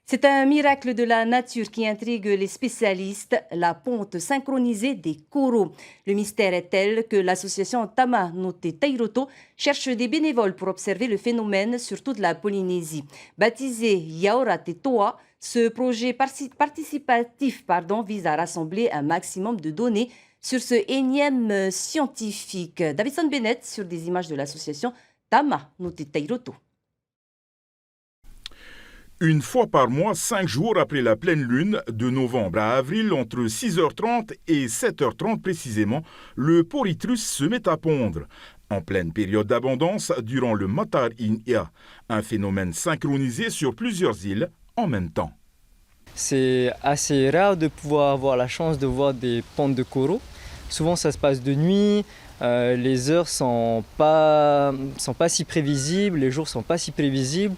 C'est un miracle de la nature qui intrigue les spécialistes, la ponte synchronisée des coraux. Le mystère est tel que l'association Tama no Te Tairoto cherche des bénévoles pour observer le phénomène sur toute la Polynésie. Baptisé Yaora Te Toa, ce projet participatif vise à rassembler un maximum de données sur ce énième scientifique. Davidson Bennett sur des images de l'association Tama no Te Tairoto. Une fois par mois, 5 jours après la pleine lune, de novembre à avril, entre 6h30 et 7h30 précisément, le Poritrus se met à pondre. En pleine période d'abondance, durant le Matar Inia, un phénomène synchronisé sur plusieurs îles en même temps. C'est assez rare de pouvoir avoir la chance de voir des pontes de coraux. Souvent ça se passe de nuit, les heures sont pas si prévisibles, les jours sont pas si prévisibles.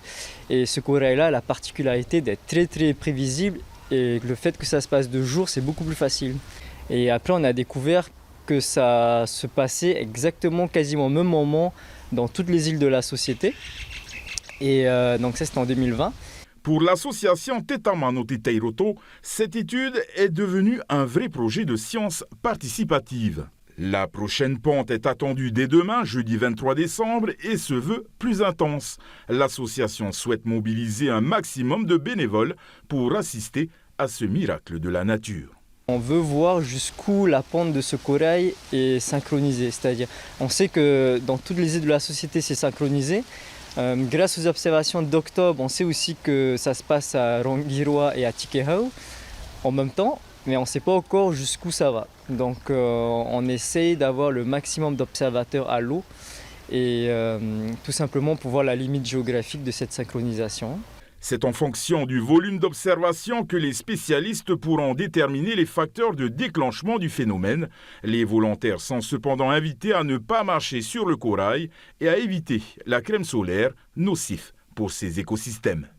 Et ce corail-là a la particularité d'être très prévisible, et le fait que ça se passe de jour, c'est beaucoup plus facile. Et après on a découvert que ça se passait exactement quasiment au même moment dans toutes les îles de la société. Et donc ça c'était en 2020. Pour l'association Tama no Te Tairoto, cette étude est devenue un vrai projet de science participative. La prochaine pente est attendue dès demain, jeudi 23 décembre, et se veut plus intense. L'association souhaite mobiliser un maximum de bénévoles pour assister à ce miracle de la nature. On veut voir jusqu'où la pente de ce corail est synchronisée. C'est-à-dire, on sait que dans toutes les îles de la société, c'est synchronisé. Grâce aux observations d'octobre, on sait aussi que ça se passe à Rongiroa et à Tikehau en même temps, mais on ne sait pas encore jusqu'où ça va. Donc on essaye d'avoir le maximum d'observateurs à l'eau et tout simplement pour voir la limite géographique de cette synchronisation. C'est en fonction du volume d'observation que les spécialistes pourront déterminer les facteurs de déclenchement du phénomène. Les volontaires sont cependant invités à ne pas marcher sur le corail et à éviter la crème solaire, nocif pour ces écosystèmes.